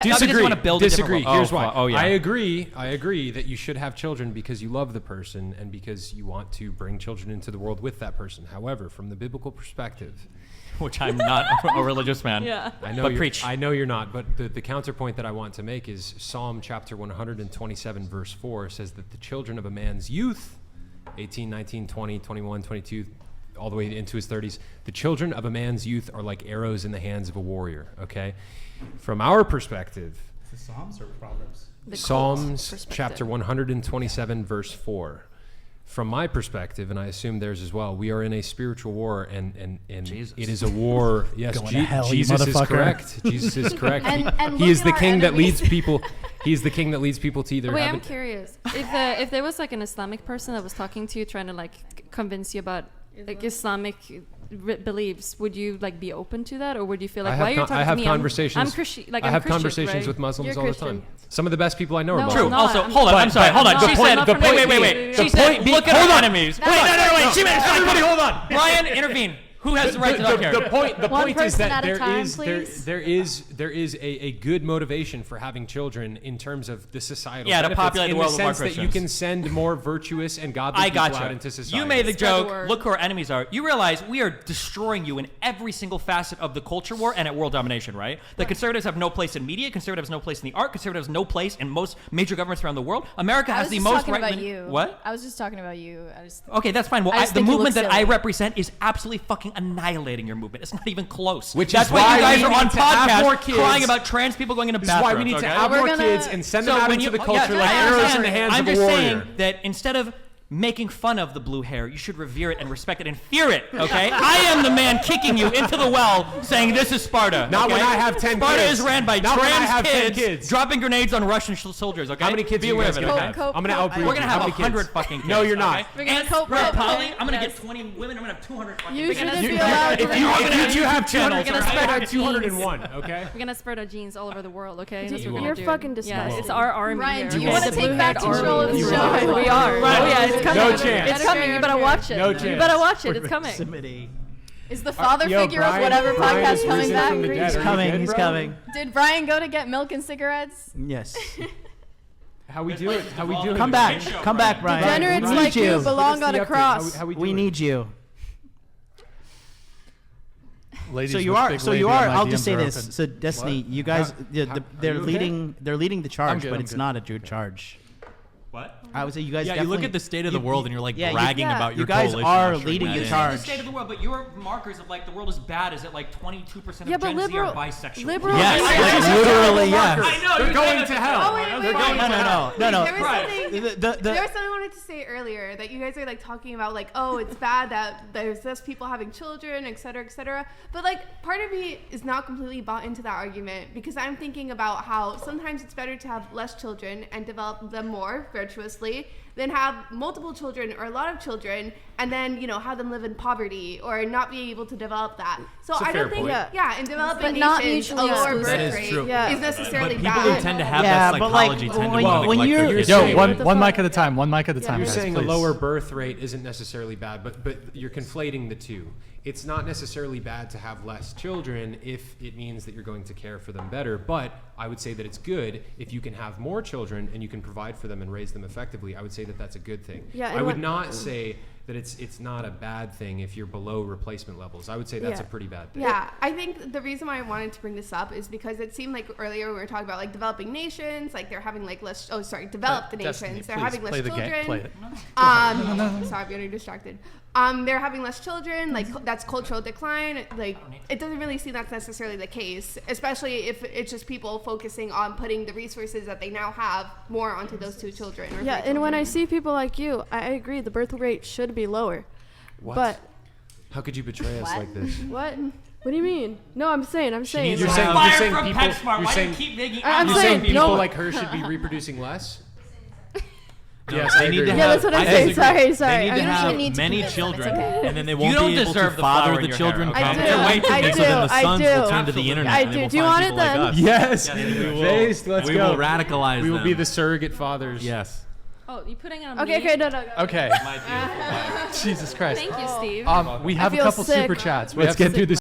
Disagree. Want to build Disagree. Here's why. Oh, yeah. I agree that you should have children because you love the person and because you want to bring children into the world with that person. However, from the biblical perspective, which I'm not a religious man. Yeah. I know you're not, but the counterpoint that I want to make is Psalm chapter 127 verse 4 says that the children of a man's youth, 18, 19, 20, 21, 22, all the way into his 30s, the children of a man's youth are like arrows in the hands of a warrior, okay? From our perspective, The Psalms or Proverbs? Psalms chapter 127 verse 4. From my perspective, and I assume theirs as well, we are in a spiritual war, and Jesus. it is a war. Yes, Going to hell, you Jesus is motherfucker. correct. Jesus is correct. And He is look the at king our that leads enemies. people. He's the king that leads people to either Wait, heaven. I'm curious. If there was like an Islamic person that was talking to you, trying to like convince you about like Islamic beliefs, would you like be open to that, or would you feel like, why are you talking I have to me? conversations. I'm Christian. Like I I'm have Christian, conversations right? with Muslims You're all the Christian. time. Some of the best people I know are No, Muslims. True. not. Also, I'm- hold on. I'm sorry. Hold on. the She point- said, the point wait. being- She the said, point being- look at hold our on. enemies. Hold on. Wait. She meant, Everybody, hold on. Brian, intervene. Who has the right to not care? The point One is person that at a time, there please. is a good motivation for having children in terms of the societal Yeah, to benefits, populate the in world with more sense that you Christians. can send more virtuous and godly I people gotcha. out into society. You made the Spread the joke. word. Look who our enemies are. You realize we are destroying you in every single facet of the culture war and at world domination, right? The conservatives have no place in media. Conservatives have no place in the art. Conservatives have no place in most major governments around the world. America I has was the just most talking right. about you. What? I was just talking about you. I just Okay, that's fine. Well, I just the think you movement look that I silly. represent is absolutely fucking annihilating your movement. It's not even close. Which that's is why you why guys we are on need to have more podcasts kids. crying about trans people going into This is bathrooms. why we need to okay? have We're more gonna- kids and send them out into the culture like I arrows understand. in the hands I'm of a just warrior. saying that instead of making fun of the blue hair, you should revere it and respect it and fear it, okay? I am the man kicking you into the well saying this is Sparta. Not okay? when I have 10 Sparta kids. is ran by Not when I trans have 10 kids, kids. dropping grenades on Russian soldiers, okay? How many kids Be are you aware guys of it, gonna okay? have? Cope, I'm gonna cope. outbreed We're gonna you. have How many 100 kids? fucking kids. No, you're not. Okay? We're gonna And cope, Red cope, Polly, okay? I'm gonna Yes. get 20 women. I'm gonna have 200 fucking You kids. shouldn't You- be allowed to if you have channels, 200, We're gonna spread our have 201. Okay. We're gonna spread our genes all over the world, okay? That's You what we're won't. gonna do. fucking Yeah, disgusting. it's our army Ryan, here. do you okay? wanna The take blue-haired back control army. of the You show? won't. We are. Right. Oh yeah, it's coming. No chance. It's coming. You better watch it. No You chance. better watch it. It's coming. Proximity. Is the father Yo, figure of Brian- whatever Brian podcast is coming risen back? from the dead. He's Are you coming. good, He's bro? coming. Did Brian go to get milk and cigarettes? Yes. How we do it? How we do it? Come back. Come back, Brian. Degenerates We need like you you. belong What's on the a update? cross. How we do We it? need you. Ladies So you with are. big So labia, you are. my I'll just DMs say are this. open. So Destiny, you guys, How- they're are you okay? leading. They're leading the charge, good, but I'm it's good. not a true charge. What? I would say you guys. Yeah, you look definitely- at the state of the world and you're like yeah, bragging yeah. about your You guys coalition are ushering leading that the in. It's charge. the state of the world, but your markers of like the world is bad is that like 22% Yeah, of but Gen Z liberal- are bisexual. liberal- Yes, I- yes, literally yes. I know. They're you going said to it. hell. Oh, wait, They're wait, going wait. to No, hell. no, no, There was no. something. The- There was something I wanted to say earlier that you guys are like talking about, like, oh, it's bad that there's less people having children, et cetera, et cetera. But like, part of me is not completely bought into that argument because I'm thinking about how sometimes it's better to have less children and develop them more virtuously than have multiple children or a lot of children and then have them live in poverty or not be able to develop that. So It's a I fair don't think, point. in developing But not nations, a mutually lower exclusive. birth That is rate true. is necessarily But people bad. who tend to have Yeah, that but, like, psychology tend to when- want to when neglect you're- their You're kids. saying- Yo, one mic at a time. One mic at a time, You're guys, saying a please. lower birth rate isn't necessarily bad, but you're conflating the two. It's not necessarily bad to have less children if it means that you're going to care for them better, but I would say that it's good if you can have more children and you can provide for them and raise them effectively. I would say that that's a good thing. Yeah, I and would what- not say that it's not a bad thing if you're below replacement levels. I would say that's Yeah. a pretty bad thing. Yeah, I think the reason why I wanted to bring this up is because it seemed like earlier we were talking about like developing nations, like they're having like less. Oh, sorry, developed Destiny, nations. They're please having less play the children. game. Play it. Sorry, I'm getting distracted. They're having less children. Like that's cultural decline. Like it doesn't really seem that's necessarily the case, especially if it's just people focusing on putting the resources that they now have more onto those two children. Or Yeah, three and when I children. see people like you, I agree the birth rate should be lower. What? But How could you betray us like this? what? What do you mean? No, I'm saying. needs You're to saying- have- you're Fire saying from people- PetSmart. you're Why saying- do you keep making I'm You're saying saying people no. like her should be reproducing less? Yes, they I need agree. to Yeah, have. that's what I'm I saying. disagree. Sorry. They need I to don't have even need to many convince them. It's children, okay. and then they You won't don't be able deserve to the father flower in the your children hair, okay? I properly. do, They're way too I big, so do, then the I sons do. will turn to the internet. I and they do. will Do you find want it people like then? us. Yes, we will. Based, let's we go. will radicalize We will them. be the surrogate fathers. Yes. Oh, you putting it on Okay, me? okay, no. Okay. Jesus Christ. Thank you, Steve. We have a feel couple sick. super chats. Let's get through this.